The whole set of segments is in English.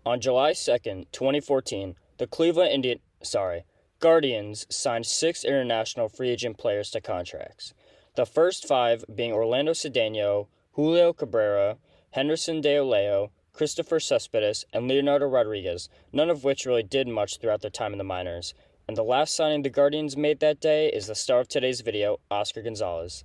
On July 2nd, 2014, the Guardians signed 6 international free agent players to contracts. The first 5 being Orlando Cedeno, Julio Cabrera, Henderson De Oleo, Christopher Cespedes, and Leonardo Rodriguez, none of which really did much throughout their time in the minors. And the last signing the Guardians made that day is the star of today's video, Oscar Gonzalez.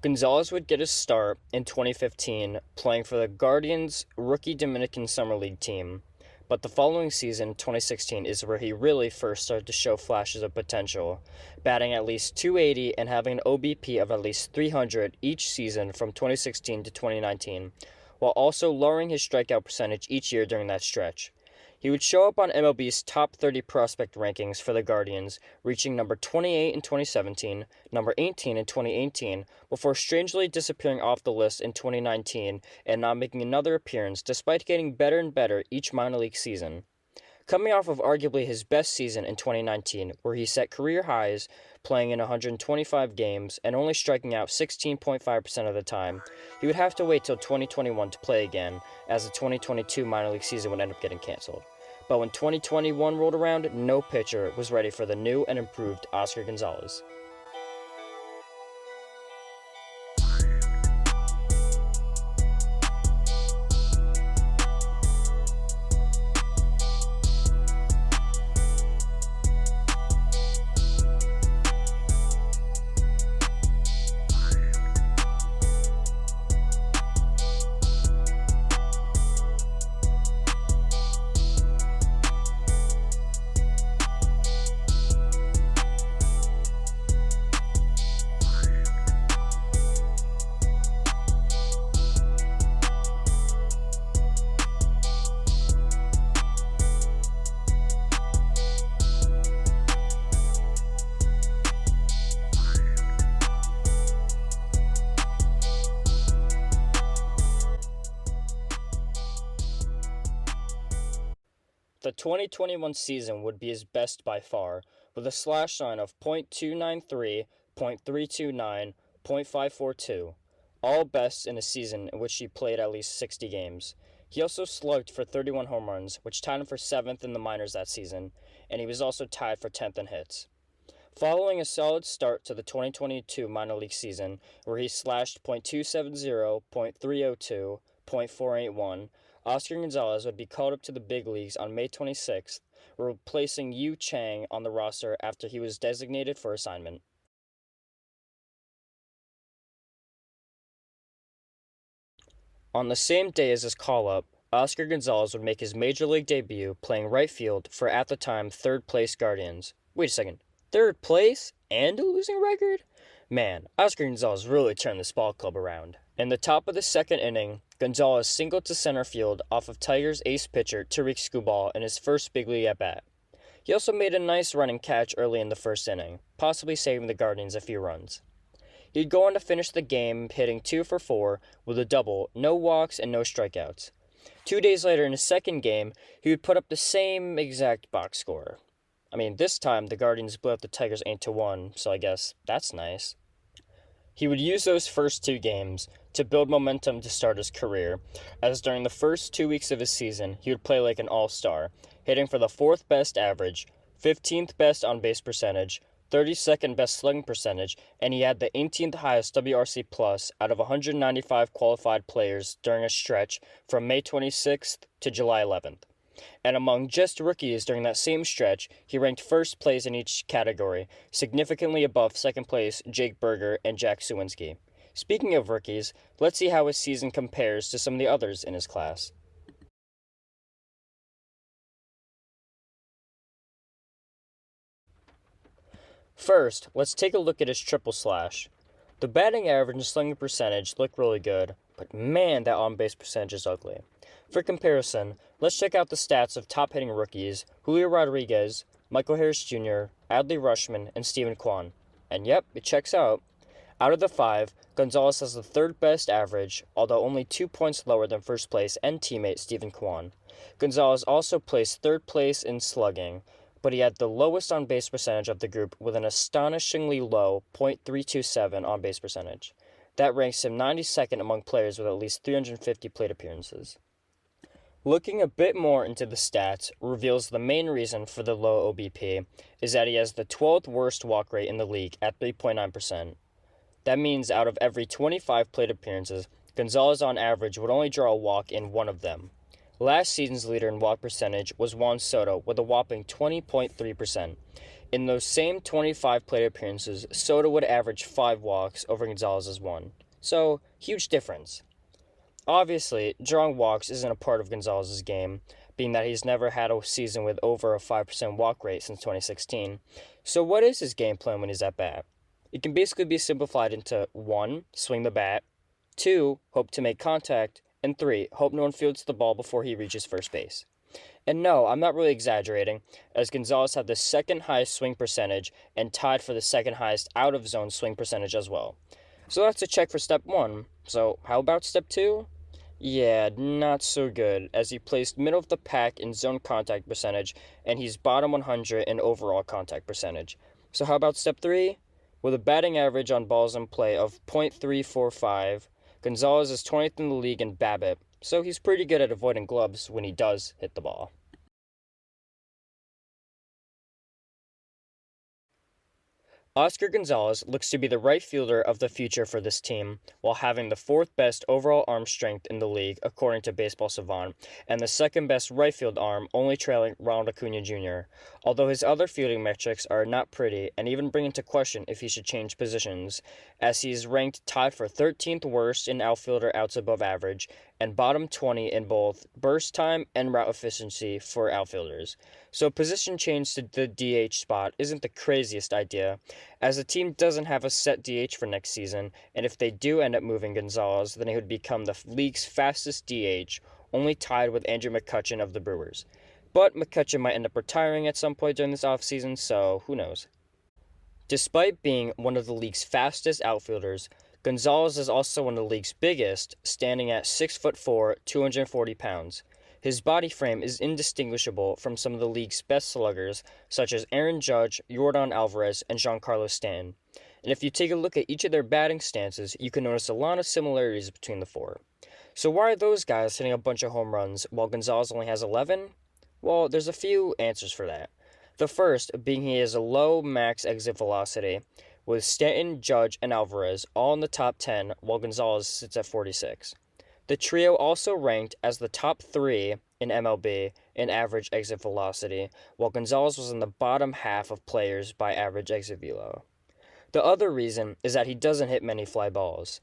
Gonzalez would get his start in 2015 playing for the Guardians' rookie Dominican Summer League team, but the following season, 2016, is where he really first started to show flashes of potential, batting at least .280 and having an OBP of at least .300 each season from 2016 to 2019, while also lowering his strikeout percentage each year during that stretch. He would show up on MLB's top 30 prospect rankings for the Guardians, reaching number 28 in 2017, number 18 in 2018, before strangely disappearing off the list in 2019 and not making another appearance despite getting better and better each minor league season. Coming off of arguably his best season in 2019, where he set career highs playing in 125 games and only striking out 16.5% of the time, he would have to wait till 2021 to play again, as the 2022 minor league season would end up getting canceled. But when 2021 rolled around, no pitcher was ready for the new and improved Oscar Gonzalez. The 2021 season would be his best by far, with a slash line of .293, .329, .542, all bests in a season in which he played at least 60 games. He also slugged for 31 home runs, which tied him for 7th in the minors that season, and he was also tied for 10th in hits. Following a solid start to the 2022 minor league season, where he slashed .270, .302, .481, Oscar Gonzalez would be called up to the big leagues on May 26th, replacing Yu Chang on the roster after he was designated for assignment. On the same day as his call-up, Oscar Gonzalez would make his major league debut playing right field for, at the time, third-place Guardians. Wait a second, third place and a losing record? Man, Oscar Gonzalez really turned this ball club around. In the top of the second inning, Gonzalez singled to center field off of Tigers ace pitcher Tariq Skubal in his first big league at-bat. He also made a nice running catch early in the first inning, possibly saving the Guardians a few runs. He'd go on to finish the game hitting 2 for 4 with a double, no walks, and no strikeouts. 2 days later in his second game, he would put up the same exact box score. This time the Guardians blew out the Tigers 8-1, so I guess that's nice. He would use those first 2 games to build momentum to start his career, as during the first 2 weeks of his season, he would play like an all-star, hitting for the 4th best average, 15th best on-base percentage, 32nd best slugging percentage, and he had the 18th highest WRC plus out of 195 qualified players during a stretch from May 26th to July 11th. And among just rookies during that same stretch, he ranked first place in each category, significantly above second place Jake Berger and Jack Suwinski. Speaking of rookies, let's see how his season compares to some of the others in his class. First, let's take a look at his triple slash. The batting average and slugging percentage look really good, but man, that on-base percentage is ugly. For comparison, let's check out the stats of top-hitting rookies Julio Rodriguez, Michael Harris Jr., Adley Rutschman, and Steven Kwan. And yep, it checks out. Out of the 5, Gonzalez has the 3rd best average, although only 2 points lower than first place and teammate Steven Kwan. Gonzalez also placed 3rd place in slugging, but he had the lowest on-base percentage of the group with an astonishingly low .327 on-base percentage. That ranks him 92nd among players with at least 350 plate appearances. Looking a bit more into the stats reveals the main reason for the low OBP is that he has the 12th worst walk rate in the league at 3.9%. That means out of every 25 plate appearances, Gonzalez on average would only draw a walk in one of them. Last season's leader in walk percentage was Juan Soto with a whopping 20.3%. In those same 25 plate appearances, Soto would average 5 walks over Gonzalez's 1. So, huge difference. Obviously, drawing walks isn't a part of Gonzalez's game, being that he's never had a season with over a 5% walk rate since 2016. So what is his game plan when he's at bat? It can basically be simplified into 1. Swing the bat, 2. Hope to make contact, and 3. Hope no one fields the ball before he reaches first base. And no, I'm not really exaggerating, as Gonzalez had the second highest swing percentage and tied for the second highest out-of-zone swing percentage as well. So that's a check for step 1. So how about step 2? Yeah, not so good, as he placed middle of the pack in zone contact percentage, and he's bottom 100 in overall contact percentage. So how about step 3? With a batting average on balls in play of .345, Gonzalez is 20th in the league in BABIP, so he's pretty good at avoiding gloves when he does hit the ball. Oscar Gonzalez looks to be the right fielder of the future for this team, while having the 4th best overall arm strength in the league, according to Baseball Savant, and the 2nd best right field arm, only trailing Ronald Acuna Jr., although his other fielding metrics are not pretty and even bring into question if he should change positions, as he is ranked tied for 13th worst in outfielder outs above average, and bottom 20 in both burst time and route efficiency for outfielders. So position change to the DH spot isn't the craziest idea, as the team doesn't have a set DH for next season, and if they do end up moving Gonzalez, then he would become the league's fastest DH, only tied with Andrew McCutchen of the Brewers. But McCutchen might end up retiring at some point during this offseason, so who knows. Despite being one of the league's fastest outfielders, Gonzalez is also one of the league's biggest, standing at 6'4", 240 pounds. His body frame is indistinguishable from some of the league's best sluggers, such as Aaron Judge, Yordan Alvarez, and Giancarlo Stanton. And if you take a look at each of their batting stances, you can notice a lot of similarities between the four. So why are those guys hitting a bunch of home runs while Gonzalez only has 11? Well, there's a few answers for that. The first being he has a low max exit velocity, with Stanton, Judge, and Alvarez all in the top 10, while Gonzalez sits at 46. The trio also ranked as the top 3 in MLB in average exit velocity, while Gonzalez was in the bottom half of players by average exit velo. The other reason is that he doesn't hit many fly balls.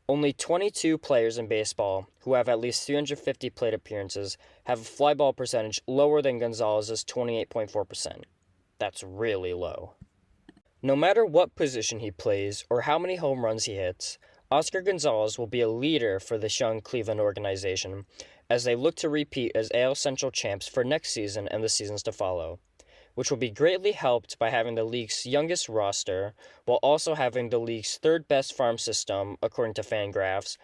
Only 22 players in baseball who have at least 350 plate appearances have a fly ball percentage lower than Gonzalez's 28.4%. That's really low. No matter what position he plays or how many home runs he hits, Oscar Gonzalez will be a leader for this young Cleveland organization as they look to repeat as AL Central champs for next season and the seasons to follow, which will be greatly helped by having the league's youngest roster while also having the league's 3rd best farm system, according to Fangraphs,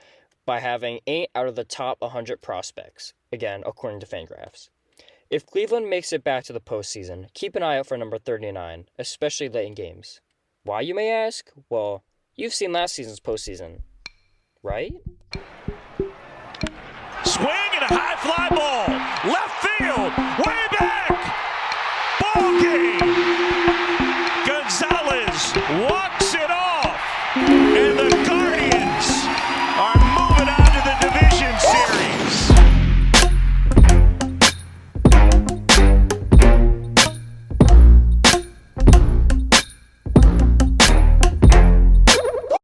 by having 8 out of the top 100 prospects, again, according to Fangraphs. If Cleveland makes it back to the postseason, keep an eye out for number 39, especially late in games. Why, you may ask? Well, you've seen last season's postseason, right? Swing and a high fly